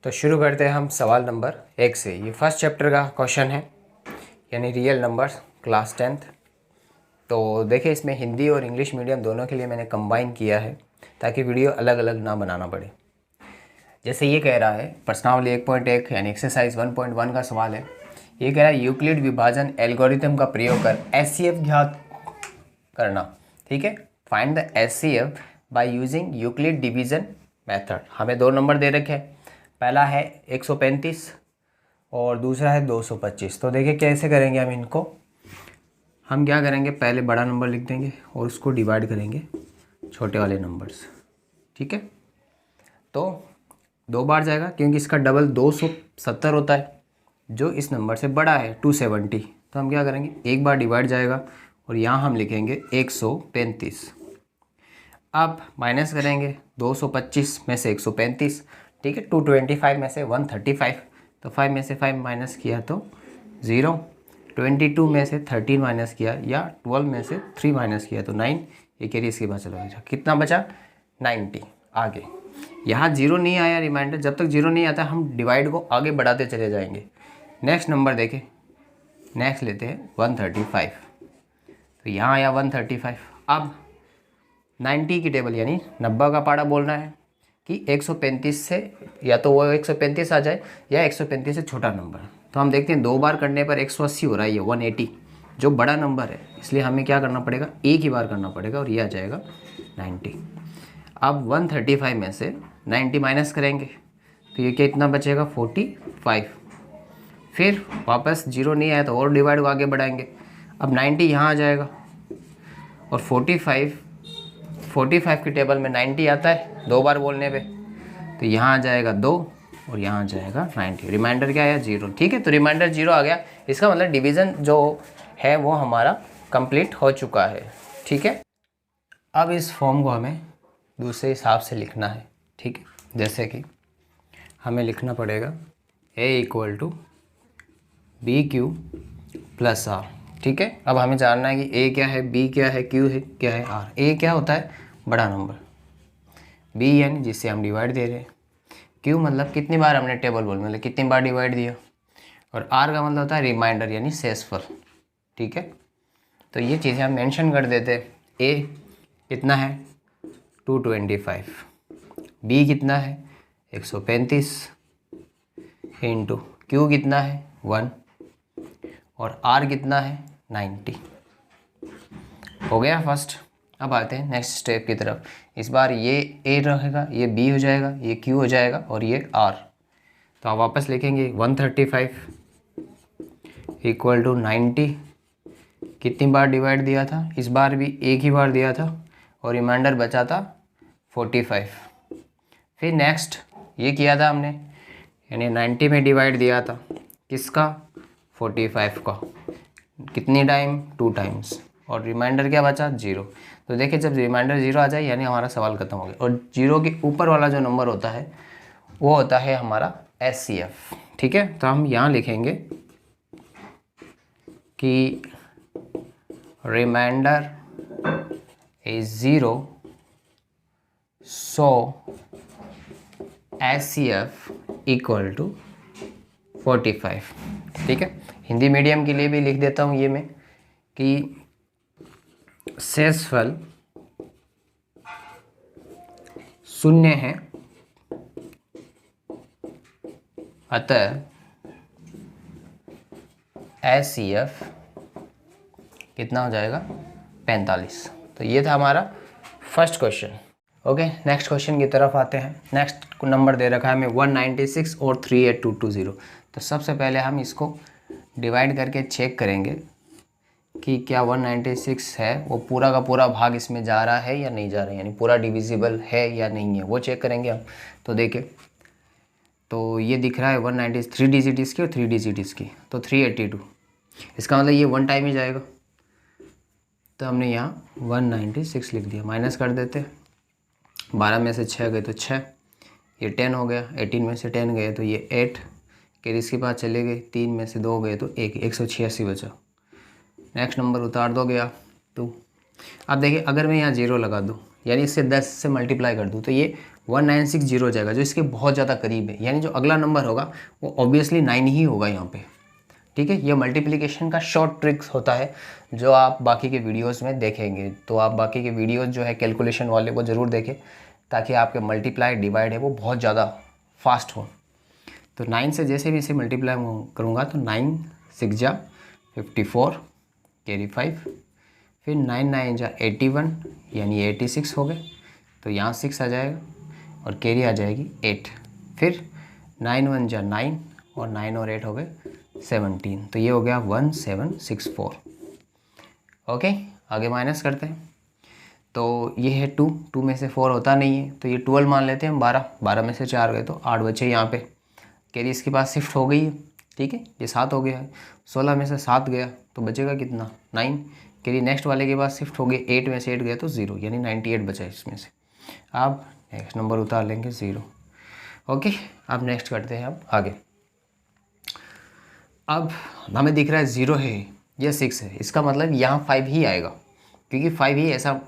तो शुरू करते हैं हम सवाल नंबर 1 से। ये फर्स्ट चैप्टर का क्वेश्चन है, यानी रियल नंबर्स क्लास 10th। तो देखिए, इसमें हिंदी और इंग्लिश मीडियम दोनों के लिए मैंने कंबाइन किया है ताकि वीडियो अलग अलग ना बनाना पड़े। जैसे ये कह रहा है प्रश्नावली 1.1 यानी एक्सरसाइज 1.1 का सवाल है। ये कह रहा है यूक्लिड विभाजन एल्गोरिथम का प्रयोग कर एचसीएफ ज्ञात करना। ठीक है, find the HCF by using Euclid division method. हमें दो नंबर दे रखे हैं, पहला है 135 और दूसरा है 225। तो देखिए कैसे करेंगे हम इनको। हम क्या करेंगे, पहले बड़ा नंबर लिख देंगे और उसको डिवाइड करेंगे छोटे वाले नंबर से। ठीक है, तो 2 बार जाएगा क्योंकि इसका डबल 270 होता है, जो इस नंबर से बड़ा है 270। तो हम क्या करेंगे, एक बार डिवाइड जाएगा और यहाँ हम लिखेंगे 135। अब माइनस करेंगे 225 में से 135। ठीक है, 225 में से 135, तो 5 में से 5 माइनस किया तो 0। 22 में से 13 माइनस किया या 12 में से 3 माइनस किया तो 9। ये कैरी इसके बाद चला गया, कितना बचा 90। आगे यहाँ 0 नहीं आया रिमाइंडर, जब तक 0 नहीं आता हम डिवाइड को आगे बढ़ाते चले जाएंगे। नेक्स्ट नंबर देखें, नेक्स्ट लेते हैं 135। तो यहाँ आया 135। अब 90 की टेबल यानी 90 का पाड़ा बोलना है कि 135 से या तो वो 135 आ जाए या 135 से छोटा नंबर। तो हम देखते हैं 2 बार करने पर 180 हो रहा है, ये 180 जो बड़ा नंबर है, इसलिए हमें क्या करना पड़ेगा, एक ही बार करना पड़ेगा और ये आ जाएगा 90। अब 135 में से 90 माइनस करेंगे तो ये कितना बचेगा 45। फिर वापस 0 नहीं आया तो और डिवाइड को आगे बढ़ाएंगे। अब 90 यहाँ आ जाएगा और 45 की टेबल में 90 आता है 2 बार बोलने पे, तो यहाँ आ जाएगा 2 और यहाँ आ जाएगा 90। रिमाइंडर क्या आया 0। ठीक है, तो रिमाइंडर 0 आ गया, इसका मतलब डिवीज़न जो है वो हमारा कंप्लीट हो चुका है। ठीक है, अब इस फॉर्म को हमें दूसरे हिसाब से लिखना है। ठीक है, जैसे कि हमें लिखना पड़ेगा A BQ + R। ठीक है, अब हमें जानना है कि A क्या है, B क्या है, Q है क्या है, R। A क्या होता है, बड़ा नंबर। B यानी जिससे हम डिवाइड दे रहे हैं। Q मतलब कितनी बार हमने टेबल बोल मतलब कितनी बार डिवाइड दिया। और R का मतलब होता है रिमाइंडर यानी शेषफल। ठीक है, तो ये चीज़ें हम मेंशन कर देते हैं। A कितना है 225, B कितना है 135 इंटू Q कितना है 1 और R कितना है 90। हो गया फर्स्ट। अब आते हैं नेक्स्ट स्टेप की तरफ। इस बार ये A रहेगा, ये B हो जाएगा, ये Q हो जाएगा और ये R। तो आप वापस लिखेंगे 135 = 90। कितनी बार डिवाइड दिया था, इस बार भी एक ही बार दिया था और रिमाइंडर बचा था 45। फिर नेक्स्ट ये किया था हमने, यानी 90 में डिवाइड दिया था किसका 45 का, कितनी टाइम 2 टाइम्स और रिमाइंडर क्या बचा 0। तो देखिए जब रिमाइंडर 0 आ जाए यानी हमारा सवाल खत्म हो गया। और 0 के ऊपर वाला जो नंबर होता है वो होता है हमारा एचसीएफ। ठीक है, तो हम यहाँ लिखेंगे कि रिमाइंडर इज 0 सो एचसीएफ = 45। ठीक है, हिंदी मीडियम के लिए भी लिख देता हूँ ये मैं कि शेषफल 0 है, अतः एचसीएफ कितना हो जाएगा 45। तो ये था हमारा first question. Okay, next question की तरफ आते हैं। नेक्स्ट नंबर दे रखा है हमें 196 और 38220। तो सबसे पहले हम इसको डिवाइड करके चेक करेंगे कि क्या 196 है वो पूरा का पूरा भाग इसमें जा रहा है या नहीं जा रहा है, यानी पूरा डिविजिबल है या नहीं है, वो चेक करेंगे हम। तो देखें, तो ये दिख रहा है 196 3 डिजिट इसकी और 3 डिजिट इसकी, तो 382। इसका मतलब ये 1 टाइम ही जाएगा। तो हमने यहाँ 196 लिख दिया, माइनस कर देते। 12 में से 6 गए तो 6, ये 10 हो गया। 18 में से 10 गए तो ये 8, फिर इसके बाद चले गए 3 में से 2 गए तो 186 बचा। नेक्स्ट नंबर उतार दोगे आप 2। अब देखिए अगर मैं यहाँ 0 लगा दूँ यानी इससे 10 से मल्टीप्लाई कर दूँ तो ये 1960 हो जाएगा, जो इसके बहुत ज़्यादा करीब है, यानी जो अगला नंबर होगा वो ऑब्वियसली 9 ही होगा यहाँ पे। ठीक है, ये मल्टीप्लिकेशन का शॉर्ट ट्रिक्स होता है जो आप बाकी के वीडियोस में देखेंगे। तो आप बाकी के वीडियोस जो है कैलकुलेशन वाले वो ज़रूर देखें, ताकि आपके मल्टीप्लाई डिवाइड है वो बहुत ज़्यादा फास्ट हो। तो 9 से जैसे भी इसे मल्टीप्लाई करूँगा तो 9 6 जा 54 कैरी 5, फिर 9 9 जा 81 यानी 86 हो गए, तो यहाँ 6 आ जाएगा और कैरी आ जाएगी 8, फिर 9 1 जा 9 और 9 और 8 हो गए 17, तो ये हो गया 1764। ओके, आगे माइनस करते हैं। तो ये है 2, 2 में से 4 होता नहीं है, तो ये 12 मान लेते हैं हम। 12 में से 4 गए तो 8 बचे यहाँ पे। कैरी इसके पास शिफ्ट हो गई है, ठीक है, ये 7 हो गया है। 16 में से 7 गया तो बचेगा कितना, 9। कैरी नेक्स्ट वाले के पास शिफ्ट हो गई, 8 में से 8 गया तो 0, यानी 98 बचा है इसमें से। आप नेक्स्ट नंबर उतार लेंगे 0। ओके, अब नेक्स्ट करते हैं अब आगे। अब हमें दिख रहा है 0 है या 6 है, इसका मतलब यहाँ 5 ही आएगा, क्योंकि 5 ही ऐसा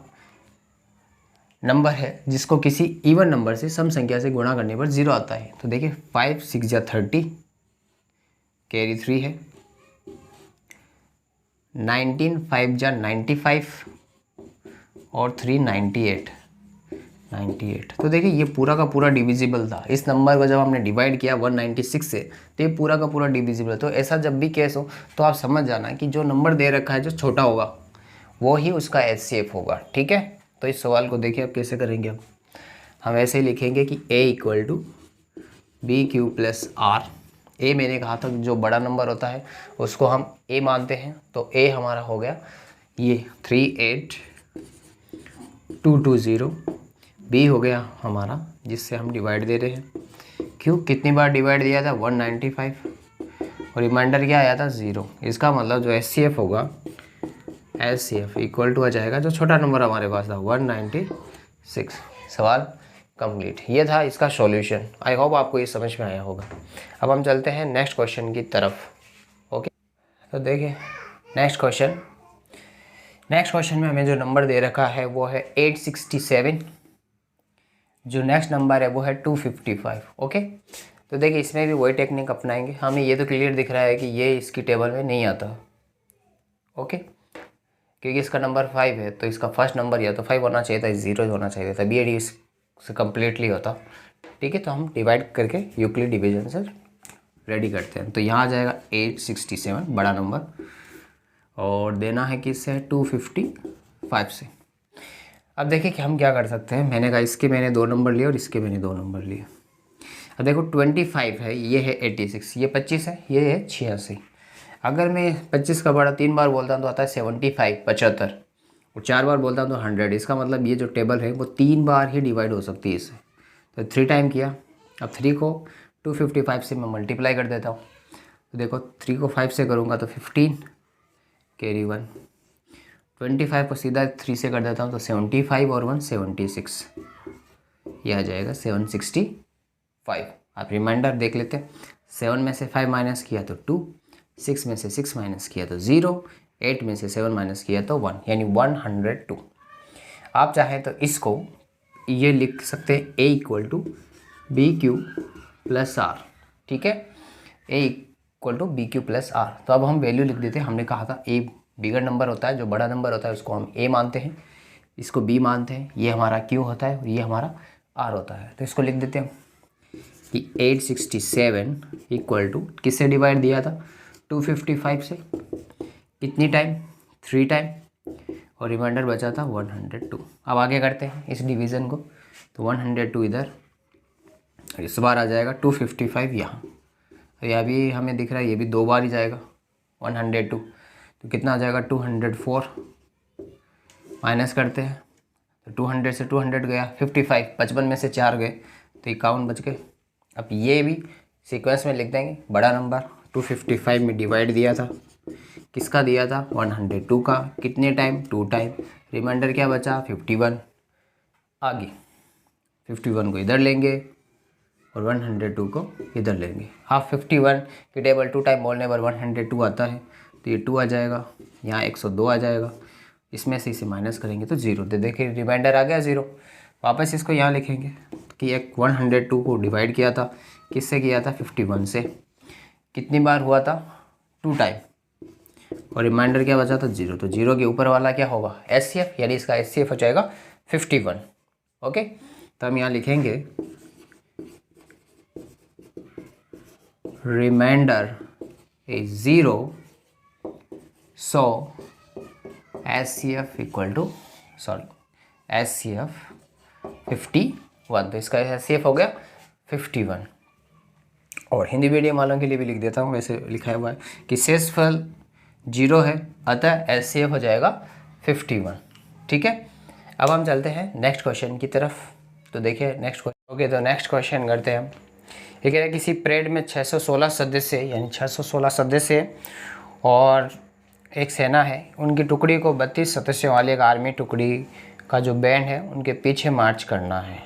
नंबर है जिसको किसी इवन नंबर से सम संख्या से गुणा करने पर 0 आता है। तो देखिए 5 6 जा 30, कैरी 3 है। 19 5 जा 95 और 3 98। तो देखिए ये पूरा का पूरा डिविजिबल था। इस नंबर को जब हमने डिवाइड किया 196 से, तो ये पूरा का पूरा डिविजिबल है। तो ऐसा जब भी केस हो तो आप समझ जाना कि जो नंबर दे रखा है जो छोटा होगा वो ही उसका एचसीएफ होगा। ठीक है, तो इस सवाल को देखिए अब कैसे करेंगे। हम ऐसे ही लिखेंगे कि a equal to B Q plus R. A मैंने कहा था जो बड़ा नंबर होता है उसको हम a मानते हैं, तो a हमारा हो गया ये 38220। b हो गया हमारा जिससे हम डिवाइड दे रहे हैं। क्यों, कितनी बार डिवाइड दिया था 195 और रिमाइंडर क्या आया था 0। इसका मतलब जो एचसीएफ होगा, एचसीएफ इक्वल टू आ जाएगा जो छोटा नंबर हमारे पास था 196। सवाल कंप्लीट। ये था इसका सॉल्यूशन। आई होप आपको ये समझ में आया होगा। अब हम चलते हैं नेक्स्ट क्वेश्चन की तरफ। ओके, तो देखिए नेक्स्ट क्वेश्चन में हमें जो नंबर दे रखा है वो है 867। जो नेक्स्ट नंबर है वो है 255। ओके, तो देखिए इसमें भी वही टेक्निक अपनाएंगे। हमें ये तो क्लियर दिख रहा है कि ये इसकी टेबल में नहीं आता। ओके, क्योंकि इसका नंबर 5 है तो इसका फर्स्ट नंबर या तो 5 होना चाहिए था, 0 होना चाहिए था, BAD से कम्प्लीटली होता। ठीक है, तो हम डिवाइड करके यूक्लिड डिवीजन से रेडी करते हैं। तो यहाँ आ जाएगा 867 बड़ा नंबर, और देना है किससे, 255 से। अब देखिए कि हम क्या कर सकते हैं। मैंने कहा इसके मैंने 2 नंबर लिए और इसके मैंने 2 नंबर लिए। अब देखो 25 है, ये है 86, ये 25 है, ये है 86। अगर मैं 25 का बड़ा 3 बार बोलता हूँ तो आता है 75 75, और 4 बार बोलता हूँ तो 100। इसका मतलब ये जो टेबल है वो 3 बार ही डिवाइड हो सकती है इससे। तो 3 टाइम किया। अब 3 को 255 से मैं मल्टीप्लाई कर देता हूँ। तो देखो 3 को 5 से करूँगा तो 15 कैरी 1। 25 को सीधा 3 से कर देता हूँ तो 75 और 1 76, यह आ जाएगा 765। आप रिमाइंडर देख लेते हैं। 7 में से 5 माइनस किया तो 2, 6 में से 6 माइनस किया तो 0, 8 में से 7 माइनस किया तो 1, यानी 102। आप चाहें तो इसको ये लिख सकते हैं a equal to B Q plus R. ठीक है, a equal to B Q plus R. तो अब हम वैल्यू लिख देते हैं। हमने कहा था a बिगर नंबर होता है, जो बड़ा नंबर होता है उसको हम a मानते हैं, इसको b मानते हैं, ये हमारा q होता है और ये हमारा r होता है। तो इसको लिख देते हैं कि 867 इक्वल टू किससे डिवाइड दिया था, 255 से। कितनी टाइम, 3 टाइम, और रिमाइंडर बचा था 102। अब आगे करते हैं इस डिवीज़न को। तो 102 इधर, इस बार आ जाएगा 255 यहाँ। तो यह भी हमें दिख रहा है ये भी 2 बार ही जाएगा 102। तो कितना आ जाएगा 204। माइनस करते हैं तो 200 से 200 गया 55, 55 में से 4 गए तो 51 बच गए। अब ये भी सीक्वेंस में लिख देंगे। बड़ा नंबर 255 में डिवाइड दिया था, किसका दिया था, 102 का। कितने टाइम, 2 टाइम। रिमाइंडर क्या बचा, 51। आगे 51 को इधर लेंगे और 102 को इधर लेंगे। हाफ 51 की टेबल 2 टाइम बोलने पर 102 आता है, तो ये 2 आ जाएगा, यहाँ 102 आ जाएगा। इसमें से इसे माइनस करेंगे तो 0। तो देखिए रिमाइंडर आ गया 0। वापस इसको यहाँ लिखेंगे। कि एक 102 को डिवाइड किया था, किससे किया था 51 से। कितनी बार हुआ था 2 टाइम, और रिमाइंडर क्या बचा था 0। तो 0 के ऊपर वाला क्या होगा HCF, यानी इसका HCF हो जाएगा 51। ओके, तो हम यहाँ लिखेंगे reminder is 0, so HCF equal to HCF 51। तो इसका HCF हो गया 51। और हिंदी मीडियम वालों के लिए भी लिख देता हूँ, वैसे लिखा हुआ है कि शेषफल 0 है, अतः HCF हो जाएगा 51। ठीक है, अब हम चलते हैं नेक्स्ट क्वेश्चन की तरफ। तो देखिए नेक्स्ट क्वेश्चन। ओके, तो नेक्स्ट क्वेश्चन करते हैं हम। ये कह रहे हैं किसी परेड में 616 सदस्य, यानी 616 सदस्य है और एक सेना है, उनकी टुकड़ी को 32 सदस्यों वाली एक आर्मी टुकड़ी का जो बैंड है उनके पीछे मार्च करना है।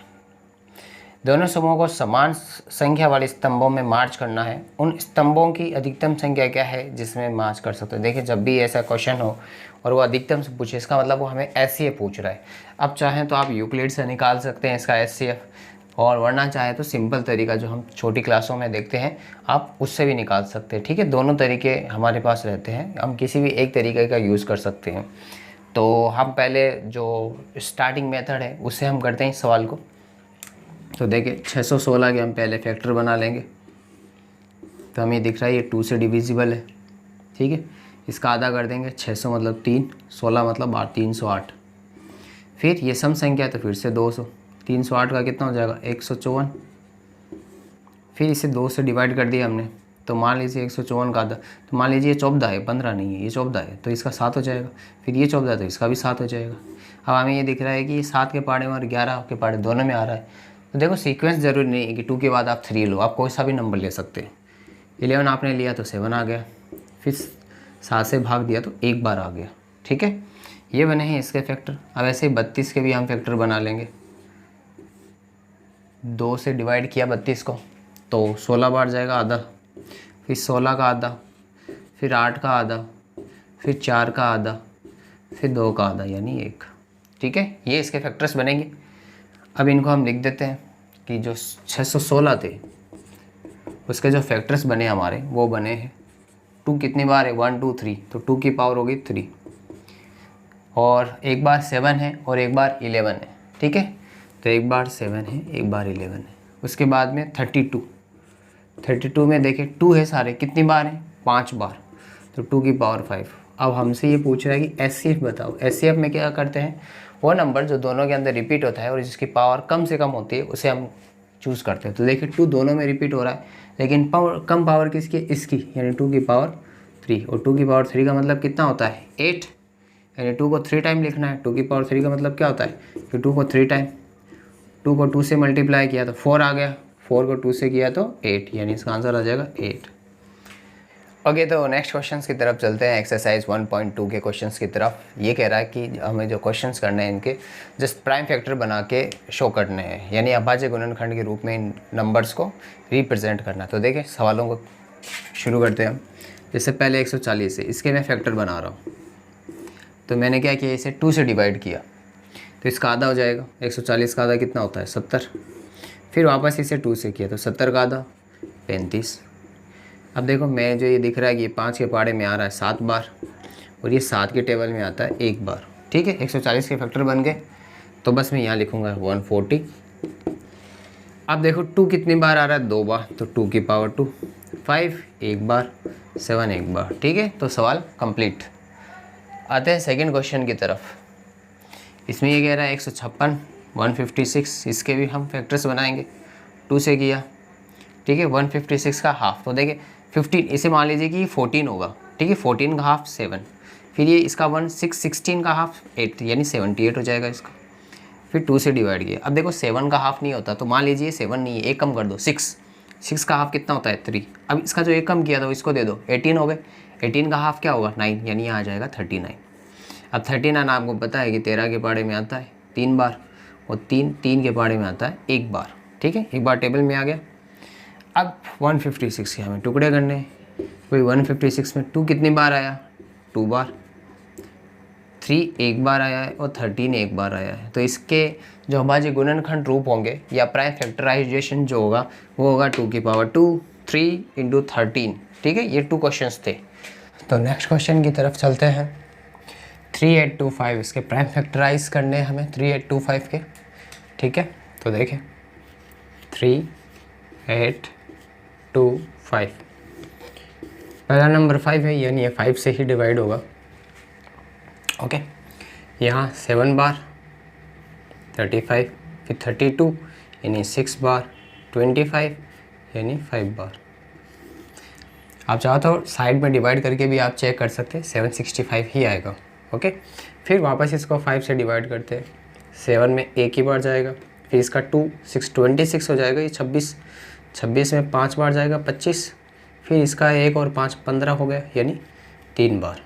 दोनों समूहों को समान संख्या वाले स्तंभों में मार्च करना है। उन स्तंभों की अधिकतम संख्या क्या है जिसमें मार्च कर सकते हैं। देखिए जब भी ऐसा क्वेश्चन हो और वो अधिकतम से पूछे, इसका मतलब वो हमें HCF पूछ रहा है। अब चाहें तो आप यूक्लिड से निकाल सकते हैं इसका HCF, और वरना चाहे तो सिंपल तरीका जो हम छोटी क्लासों में देखते हैं आप उससे भी निकाल सकते हैं। ठीक है, दोनों तरीके हमारे पास रहते हैं, हम किसी भी एक तरीके का यूज़ कर सकते हैं। तो हम पहले जो स्टार्टिंग मेथड है उससे हम करते हैं इस सवाल को। तो देखिए 616 के हम पहले फैक्टर बना लेंगे। तो हमें दिख रहा है ये 2 से डिविजिबल है। ठीक है, इसका आधा कर देंगे, 600 मतलब 3, 16 मतलब 8, 308। फिर ये सम संख्या तो फिर से 200, 308 का कितना हो जाएगा 154। फिर इसे 2 से डिवाइड कर दिया हमने, तो मान लीजिए 154 का आधा, तो मान लीजिए ये 14 है, 15 नहीं है, ये 14 है, तो इसका 7 हो जाएगा। फिर ये 14 है तो इसका भी 7 हो जाएगा। अब हमें ये दिख रहा है कि 7 के पहाड़े में और 11 के पहाड़े दोनों में आ रहा है। तो देखो सीक्वेंस ज़रूरी नहीं है कि 2 के बाद आप 3 लो, आप कोई सा भी नंबर ले सकते हैं। 11 आपने लिया तो 7 आ गया, फिर 7 से भाग दिया तो 1 बार आ गया। ठीक है, ये बने हैं इसके फैक्टर। अब ऐसे ही 32 के भी हम फैक्टर बना लेंगे। 2 से डिवाइड किया 32 को तो 16 बार जाएगा आधा, फिर 16 का आधा, फिर 8 का आधा, फिर 4 का आधा, फिर 2 का आधा यानी 1। ठीक है, ये इसके फैक्टर्स बनेंगे। अब इनको हम लिख देते हैं कि जो 616 थे उसके जो फैक्टर्स बने हमारे वो बने हैं 2 कितनी बार है 1 2 3, तो 2 की पावर होगी 3, और एक बार 7 है और एक बार 11 है। ठीक है, तो एक बार 7 है एक बार 11 है। उसके बाद में 32 में देखें 2 है सारे, कितनी बार है 5 बार, तो 2 की पावर 5। अब हमसे ये पूछ रहा है कि HCF बताओ। HCF में क्या करते हैं, वो नंबर जो दोनों के अंदर रिपीट होता है और जिसकी पावर कम से कम होती है उसे हम चूज़ करते हैं। तो देखिए 2 दोनों में रिपीट हो रहा है, लेकिन कम पावर किसकी, इसकी, यानी 2 की पावर 3। और 2 की पावर 3 का मतलब कितना होता है 8, यानी 2 को 3 टाइम लिखना है। 2 की पावर 3 का मतलब क्या होता है कि 2 को 3 टाइम, 2 को 2 से मल्टीप्लाई किया तो 4 आ गया, 4 को 2 से किया तो 8, यानी इसका आंसर आ जाएगा 8। ओके, तो नेक्स्ट क्वेश्चंस की तरफ चलते हैं, एक्सरसाइज 1.2 के क्वेश्चंस की तरफ। ये कह रहा है कि हमें जो क्वेश्चंस करने हैं इनके जस्ट प्राइम फैक्टर बना के शो करने हैं, यानी अभाज्य गुणनखंड के रूप में इन नंबर्स को रिप्रेजेंट करना। तो देखिए सवालों को शुरू करते हैं हम। जैसे पहले 140 है, इसके मैं फैक्टर बना रहा हूँ। तो मैंने क्या किया, इसे 2 से डिवाइड किया तो इसका आधा हो जाएगा। 140 का आधा कितना होता है 70। फिर वापस इसे 2 से किया तो 70 का आधा 35। अब देखो मैं जो ये दिख रहा है कि ये 5 के पहाड़े में आ रहा है 7 बार, और ये 7 के टेबल में आता है 1 बार। ठीक है, 140 के फैक्टर बन गए। तो बस मैं यहाँ लिखूँगा 140। अब देखो 2 कितनी बार आ रहा है 2 बार, तो 2 की पावर 2, 5 1 बार, 7 1 बार। ठीक है, तो सवाल कंप्लीट। आते हैं सेकंड क्वेश्चन की तरफ। इसमें ये कह रहा है 156 156, इसके भी हम फैक्टर्स बनाएंगे। 2 से किया, ठीक है, 156 का हाफ, तो देखिए 15, इसे मान लीजिए कि 14 होगा। ठीक है, 14 का हाफ 7, फिर ये इसका 16 का हाफ 8, यानी 78 हो जाएगा इसका। फिर 2 से डिवाइड किया। अब देखो 7 का हाफ नहीं होता, तो मान लीजिए 7 नहीं है, एक कम कर दो 6 का हाफ कितना होता है 3। अब इसका जो एक कम किया था इसको दे दो, 18 हो गए। 18 का हाफ क्या होगा 9, यानी यहाँ आ जाएगा 39। अब 39 आपको पता है कि 13 के पहाड़े में आता है 3 बार, और 3 के पहाड़े में आता है 1 बार। ठीक है, एक बार टेबल में आ गया। अब 156 के हमें टुकड़े करने हैं। कोई 156 में 2 कितनी बार आया 2 बार, 3 एक बार आया है और 13 एक बार आया है, तो इसके जो अभाज्य गुणनखंड रूप होंगे या प्राइम फैक्टराइजेशन जो होगा वो होगा 2 की पावर 2 3 इंटू 13। ठीक है, ये 2 क्वेश्चंस थे। तो नेक्स्ट क्वेश्चन की तरफ चलते हैं। 3825 इसके प्राइम फैक्टराइज करने हैं हमें 3825 के। ठीक है, तो देखें 3825 पहला नंबर 5 है, यानी ये 5 से ही डिवाइड होगा। ओके, यहाँ 7 बार 35, फिर 32 यानी 6 बार, 25 यानी 5 बार। आप चाहो तो साइड में डिवाइड करके भी आप चेक कर सकते हैं, 765 ही आएगा। ओके, फिर वापस इसको 5 से डिवाइड करते हैं, 7 में एक ही बार जाएगा, फिर इसका 2 6 26 हो जाएगा, ये 26 में 5 बार जाएगा 25, फिर इसका 1 और 5 15 हो गया, यानी 3 बार,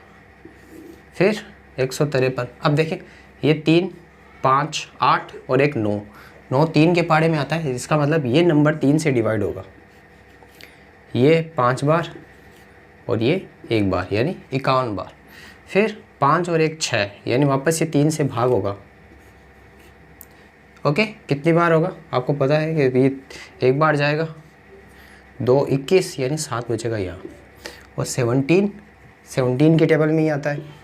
फिर 153। अब देखिए ये 3 5 8 और एक 9 3 के पाड़े में आता है, इसका मतलब ये नंबर 3 से डिवाइड होगा। ये 5 बार और ये 1 बार, यानी 51 बार, फिर 5 और 1 6, यानी वापस ये 3 से भाग होगा। ओके, कितनी बार होगा आपको पता है कि ये 1 बार जाएगा, 2 21 यानी 7 बचेगा यहाँ, और 17 की टेबल में ही आता है।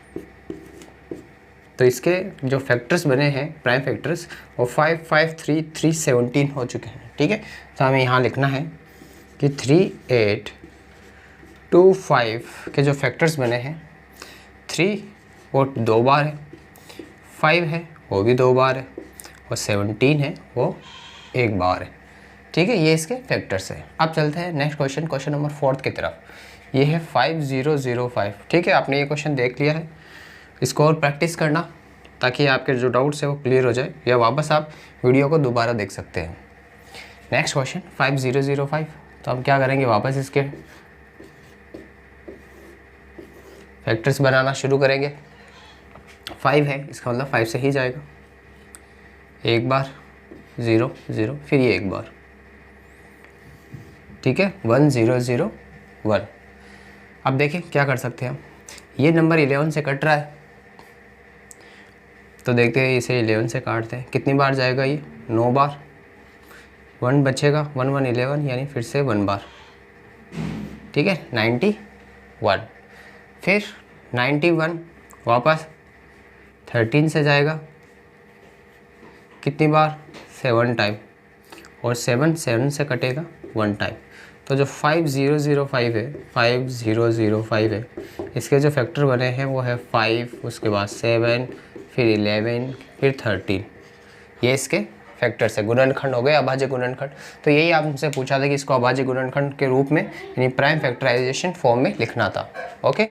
तो इसके जो फैक्टर्स बने हैं प्राइम फैक्टर्स वो 5 5 3 3 17 हो चुके हैं। ठीक है, तो हमें यहाँ लिखना है कि 3825 के जो फैक्टर्स बने हैं, 3 वो 2 बार है, 5 है वो भी 2 बार है, और 17 है वो 1 बार है। ठीक है, ये इसके फैक्टर्स है। अब चलते हैं नेक्स्ट क्वेश्चन, क्वेश्चन नंबर 4 की तरफ। ये है 5005। ठीक है, आपने ये क्वेश्चन देख लिया है, इसको और प्रैक्टिस करना ताकि आपके जो डाउट्स है वो क्लियर हो जाए, या वापस आप वीडियो को दोबारा देख सकते हैं। Next question 5005। तो हम क्या करेंगे, वापस इसके फैक्टर्स बनाना शुरू करेंगे। 5 है, इसका मतलब 5 से ही जाएगा, 1 बार 0 0, फिर ये 1 बार। ठीक है, 1 0 0 1। अब देखिए क्या कर सकते हैं हम, ये नंबर 11 से कट रहा है, तो देखते हैं इसे 11 से काटते हैं, कितनी बार जाएगा ये, 9 बार, 1 बचेगा, 1 1 11, यानी फिर से 1 बार। ठीक है, 91, फिर 91 वापस 13 से जाएगा, कितनी बार, 7 टाइम, और 7 से कटेगा 1 टाइम। तो जो 5005 है, 5005 है, इसके जो फैक्टर बने हैं वो है 5, उसके बाद 7, फिर 11, फिर 13। ये इसके फैक्टर्स है, गुणनखंड हो गए, अभाज्य गुणनखंड। तो यही आपसे पूछा था कि इसको अभाज्य गुणनखंड के रूप में यानी प्राइम फैक्टराइजेशन फॉर्म में लिखना था। ओके।